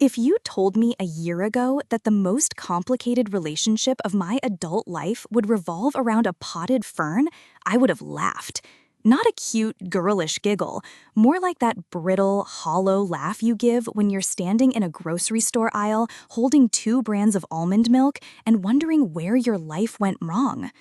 If you told me a year ago that the most complicated relationship of my adult life would revolve around a potted fern, I would have laughed. Not a cute, girlish giggle, more like that brittle, hollow laugh you give when you're standing in a grocery store aisle holding 2 brands of almond milk and wondering where your life went wrong.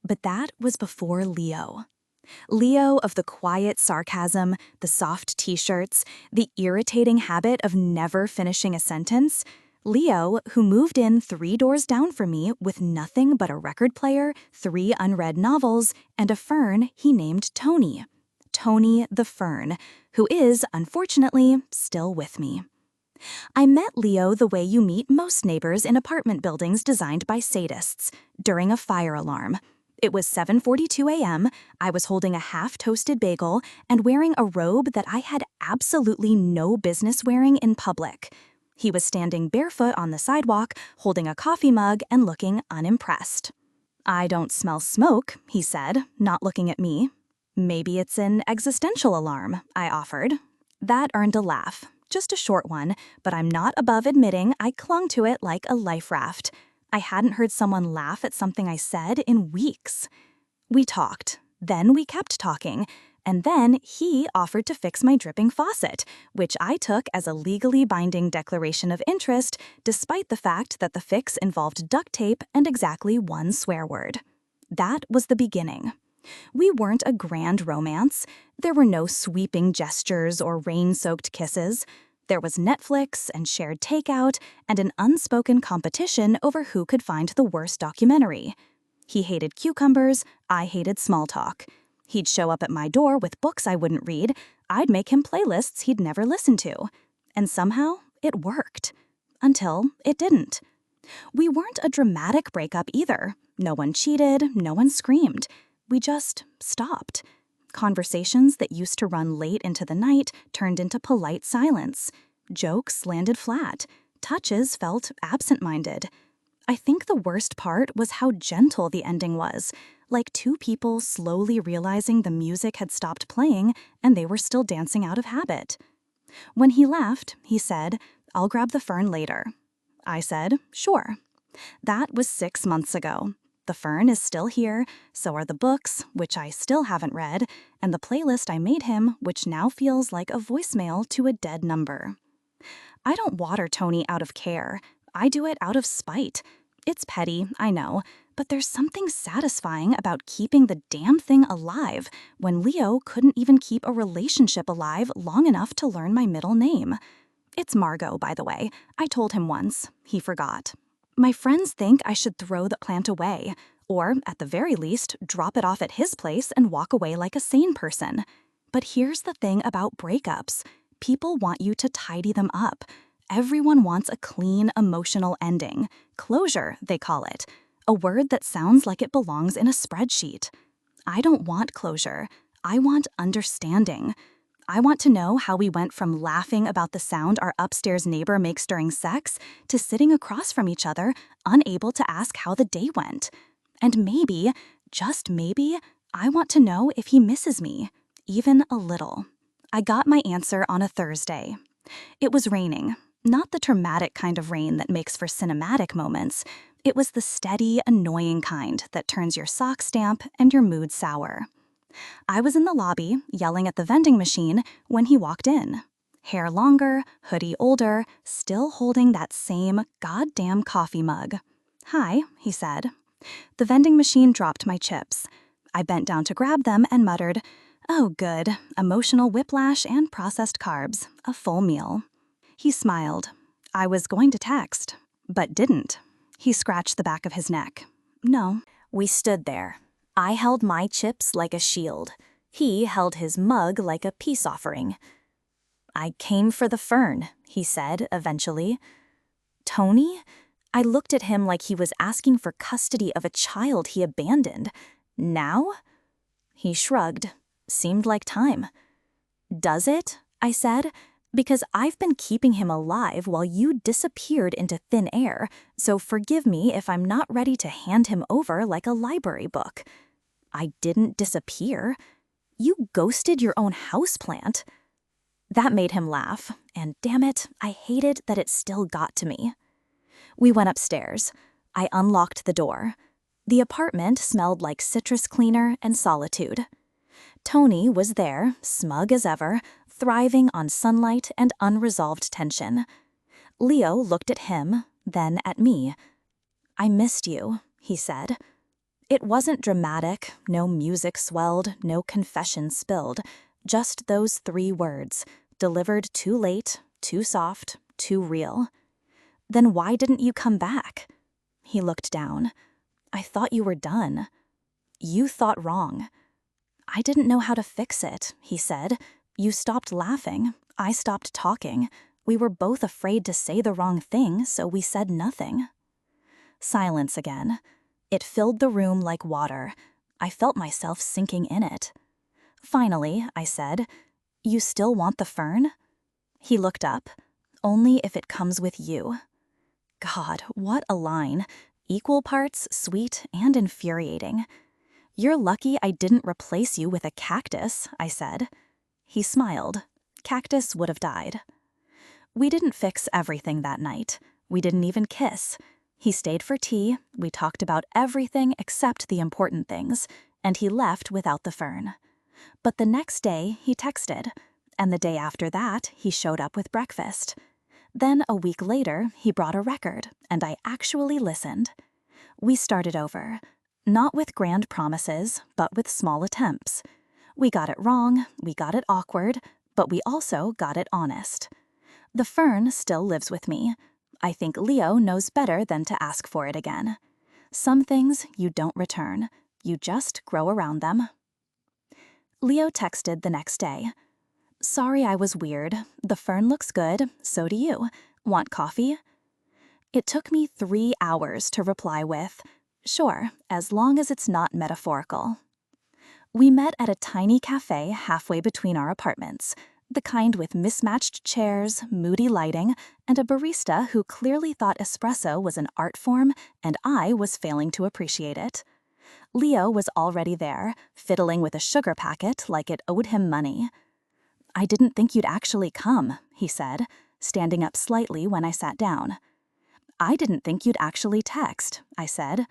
But that was before Leo. Leo of the quiet sarcasm, the soft t-shirts, the irritating habit of never finishing a sentence. Leo, who moved in 3 doors down from me with nothing but a record player, 3 unread novels, and a fern he named Tony. Tony the Fern, who is, unfortunately, still with me. I met Leo the way you meet most neighbors in apartment buildings designed by sadists, during a fire alarm. It was 7:42 a.m., I was holding a half-toasted bagel and wearing a robe that I had absolutely no business wearing in public. He was standing barefoot on the sidewalk, holding a coffee mug and looking unimpressed. "I don't smell smoke," he said, not looking at me. "Maybe it's an existential alarm," I offered. That earned a laugh, just a short one, but I'm not above admitting I clung to it like a life raft. I hadn't heard someone laugh at something I said in weeks. We talked, then we kept talking, and then he offered to fix my dripping faucet, which I took as a legally binding declaration of interest, despite the fact that the fix involved duct tape and exactly 1 swear word. That was the beginning. We weren't a grand romance. There were no sweeping gestures or rain-soaked kisses. There was Netflix and shared takeout and an unspoken competition over who could find the worst documentary. He hated cucumbers, I hated small talk. He'd show up at my door with books I wouldn't read, I'd make him playlists he'd never listened to. And somehow, it worked. Until it didn't. We weren't a dramatic breakup either. No one cheated, no one screamed. We just stopped. Conversations that used to run late into the night turned into polite silence. Jokes landed flat. Touches felt absent-minded. I think the worst part was how gentle the ending was, like 2 people slowly realizing the music had stopped playing and they were still dancing out of habit. When he left, he said, "I'll grab the fern later." I said, "Sure." That was 6 months ago. The fern is still here, so are the books, which I still haven't read, and the playlist I made him, which now feels like a voicemail to a dead number. I don't water Tony out of care. I do it out of spite. It's petty, I know, but there's something satisfying about keeping the damn thing alive when Leo couldn't even keep a relationship alive long enough to learn my middle name. It's Margot, by the way. I told him once. He forgot. My friends think I should throw the plant away, or, at the very least, drop it off at his place and walk away like a sane person. But here's the thing about breakups. People want you to tidy them up. Everyone wants a clean, emotional ending. Closure, they call it. A word that sounds like it belongs in a spreadsheet. I don't want closure. I want understanding. I want to know how we went from laughing about the sound our upstairs neighbor makes during sex to sitting across from each other, unable to ask how the day went. And maybe, just maybe, I want to know if he misses me, even a little. I got my answer on a Thursday. It was raining, not the traumatic kind of rain that makes for cinematic moments. It was the steady, annoying kind that turns your socks damp and your mood sour. I was in the lobby, yelling at the vending machine, when he walked in. Hair longer, hoodie older, still holding that same goddamn coffee mug. "Hi," he said. The vending machine dropped my chips. I bent down to grab them and muttered, "Oh, good, emotional whiplash and processed carbs, a full meal." He smiled. I was going to text, but didn't. He scratched the back of his neck. No. We stood there. I held my chips like a shield. He held his mug like a peace offering. "I came for the fern," he said eventually. "Tony?" I looked at him like he was asking for custody of a child he abandoned. "Now?" He shrugged. Seemed like time. "Does it?" I said. "Because I've been keeping him alive while you disappeared into thin air, so forgive me if I'm not ready to hand him over like a library book." "I didn't disappear. You ghosted your own houseplant." That made him laugh, and damn it, I hated that it still got to me. We went upstairs. I unlocked the door. The apartment smelled like citrus cleaner and solitude. Tony was there, smug as ever, thriving on sunlight and unresolved tension. Leo looked at him, then at me. "I missed you," he said. It wasn't dramatic, no music swelled, no confession spilled. Just those 3 words, delivered too late, too soft, too real. "Then why didn't you come back?" He looked down. "I thought you were done." "You thought wrong." "I didn't know how to fix it," he said. "You stopped laughing. I stopped talking. We were both afraid to say the wrong thing, so we said nothing." Silence again. It filled the room like water. I felt myself sinking in it. Finally, I said, "You still want the fern?" He looked up. "Only if it comes with you." God, what a line. Equal parts sweet and infuriating. "You're lucky I didn't replace you with a cactus," I said. He smiled. Cactus would have died. We didn't fix everything that night. We didn't even kiss. He stayed for tea, we talked about everything except the important things, and he left without the fern. But the next day, he texted, and the day after that, he showed up with breakfast. Then a week later, he brought a record, and I actually listened. We started over, not with grand promises, but with small attempts. We got it wrong, we got it awkward, but we also got it honest. The fern still lives with me. I think Leo knows better than to ask for it again. Some things you don't return. You just grow around them. Leo texted the next day. "Sorry I was weird. The fern looks good, so do you. Want coffee?" It took me 3 hours to reply with, "Sure, as long as it's not metaphorical." We met at a tiny cafe halfway between our apartments. The kind with mismatched chairs, moody lighting, and a barista who clearly thought espresso was an art form and I was failing to appreciate it. Leo was already there, fiddling with a sugar packet like it owed him money. "I didn't think you'd actually come," he said, standing up slightly when I sat down. "I didn't think you'd actually text," I said.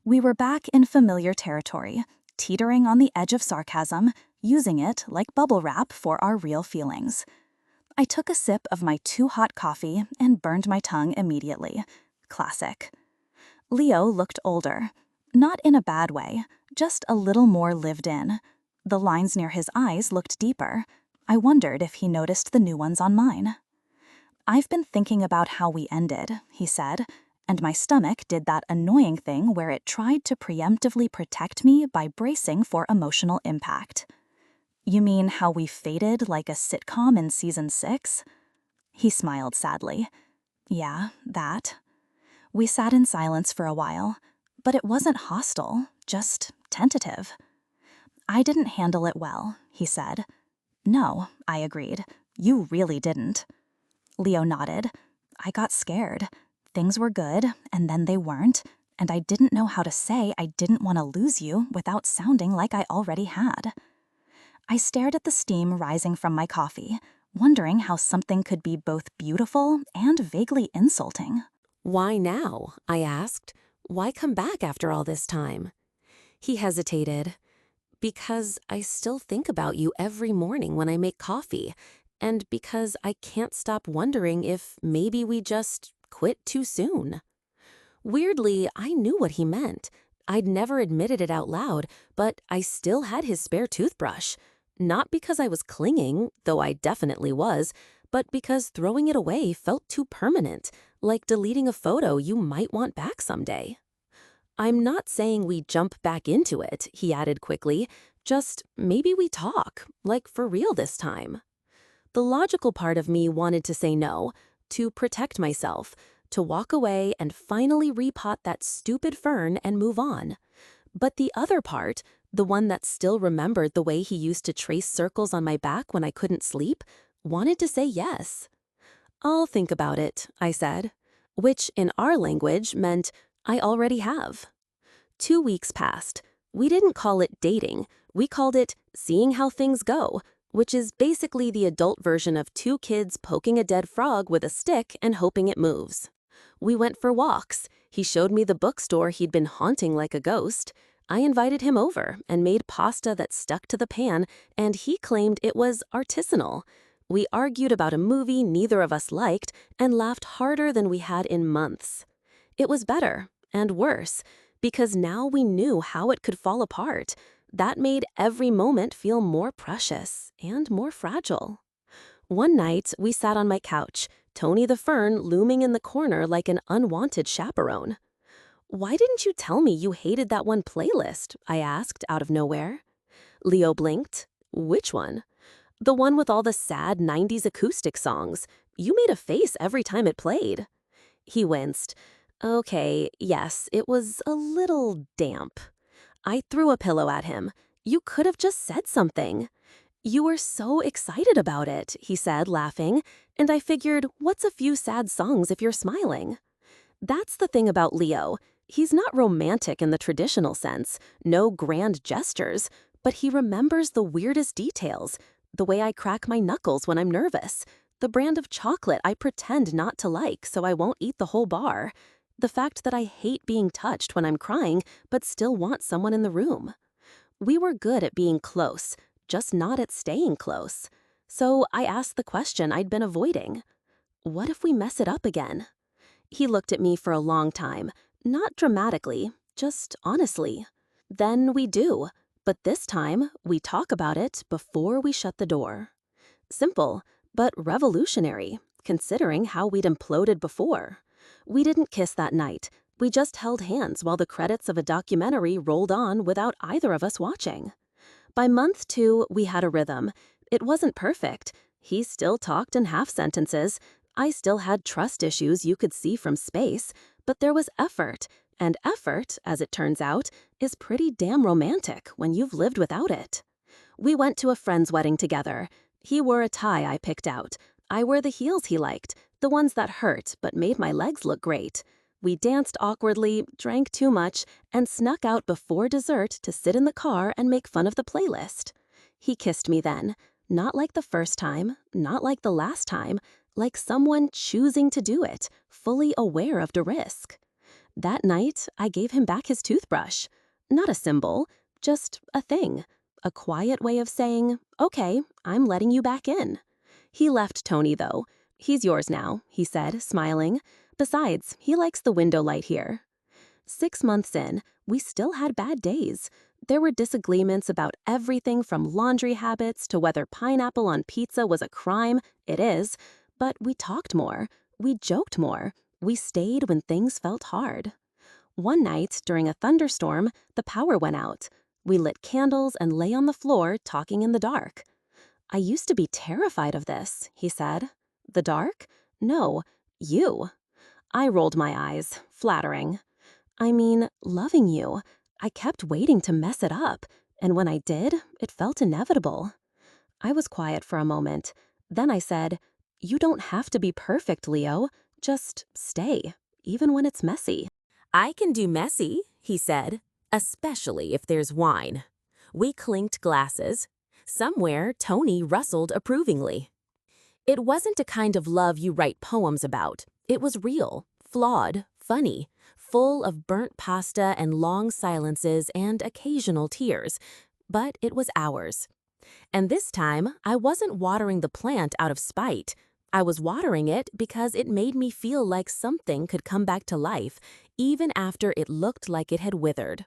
We were back in familiar territory, teetering on the edge of sarcasm, using it like bubble wrap for our real feelings. I took a sip of my too-hot coffee and burned my tongue immediately. Classic. Leo looked older. Not in a bad way, just a little more lived in. The lines near his eyes looked deeper. I wondered if he noticed the new ones on mine. "I've been thinking about how we ended," he said, and my stomach did that annoying thing where it tried to preemptively protect me by bracing for emotional impact. "You mean how we faded like a sitcom in season 6? He smiled sadly. "Yeah, that." We sat in silence for a while, but it wasn't hostile, just tentative. "I didn't handle it well," he said. "No," I agreed. "You really didn't." Leo nodded. "I got scared. Things were good, and then they weren't, and I didn't know how to say I didn't want to lose you without sounding like I already had." I stared at the steam rising from my coffee, wondering how something could be both beautiful and vaguely insulting. "Why now?" I asked. "Why come back after all this time?" He hesitated. "Because I still think about you every morning when I make coffee, and because I can't stop wondering if maybe we just quit too soon." Weirdly, I knew what he meant. I'd never admitted it out loud, but I still had his spare toothbrush. Not because I was clinging, though I definitely was, but because throwing it away felt too permanent, like deleting a photo you might want back someday. "I'm not saying we jump back into it," he added quickly. "Just maybe we talk, like for real this time." The logical part of me wanted to say no, to protect myself, to walk away and finally repot that stupid fern and move on. But the other part, the one that still remembered the way he used to trace circles on my back when I couldn't sleep, wanted to say yes. "I'll think about it," I said, which in our language meant I already have. 2 weeks passed. We didn't call it dating. We called it seeing how things go, which is basically the adult version of two kids poking a dead frog with a stick and hoping it moves. We went for walks. He showed me the bookstore he'd been haunting like a ghost. I invited him over and made pasta that stuck to the pan, and he claimed it was artisanal. We argued about a movie neither of us liked and laughed harder than we had in months. It was better and worse because now we knew how it could fall apart. That made every moment feel more precious and more fragile. One night, we sat on my couch, Tony the fern looming in the corner like an unwanted chaperone. "Why didn't you tell me you hated that one playlist?" I asked out of nowhere. Leo blinked. "Which one?" "The one with all the sad 90s acoustic songs. You made a face every time it played." He winced. "Okay, yes, it was a little damp." I threw a pillow at him. "You could have just said something." "You were so excited about it," he said, laughing, "and I figured, what's a few sad songs if you're smiling?" That's the thing about Leo. He's not romantic in the traditional sense, no grand gestures, but he remembers the weirdest details, the way I crack my knuckles when I'm nervous, the brand of chocolate I pretend not to like so I won't eat the whole bar, the fact that I hate being touched when I'm crying but still want someone in the room. We were good at being close, just not at staying close. So I asked the question I'd been avoiding. What if we mess it up again? He looked at me for a long time, not dramatically, just honestly. Then we do, but this time we talk about it before we shut the door. Simple, but revolutionary, considering how we'd imploded before. We didn't kiss that night. We just held hands while the credits of a documentary rolled on without either of us watching. By month 2, we had a rhythm. It wasn't perfect. He still talked in half sentences. I still had trust issues you could see from space, but there was effort. And effort, as it turns out, is pretty damn romantic when you've lived without it. We went to a friend's wedding together. He wore a tie I picked out. I wore the heels he liked, the ones that hurt but made my legs look great. We danced awkwardly, drank too much, and snuck out before dessert to sit in the car and make fun of the playlist. He kissed me then, not like the first time, not like the last time, like someone choosing to do it, fully aware of the risk. That night, I gave him back his toothbrush. Not a symbol, just a thing. A quiet way of saying, "Okay, I'm letting you back in." He left Tony, though. "He's yours now," he said, smiling. "Besides, he likes the window light here." 6 months in, we still had bad days. There were disagreements about everything from laundry habits to whether pineapple on pizza was a crime. It is. But we talked more. We joked more. We stayed when things felt hard. One night, during a thunderstorm, the power went out. We lit candles and lay on the floor talking in the dark. "I used to be terrified of this," he said. "The dark? No, you." I rolled my eyes, flattering. "I mean, loving you. I kept waiting to mess it up, and when I did, it felt inevitable." I was quiet for a moment. Then I said, "You don't have to be perfect, Leo. Just stay, even when it's messy." "I can do messy," he said, "especially if there's wine." We clinked glasses. Somewhere, Tony rustled approvingly. It wasn't a kind of love you write poems about. It was real, flawed, funny, full of burnt pasta and long silences and occasional tears. But it was ours. And this time, I wasn't watering the plant out of spite. I was watering it because it made me feel like something could come back to life, even after it looked like it had withered.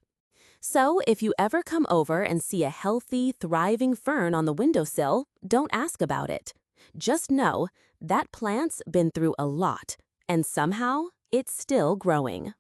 So if you ever come over and see a healthy, thriving fern on the windowsill, don't ask about it. Just know that plant's been through a lot, and somehow it's still growing.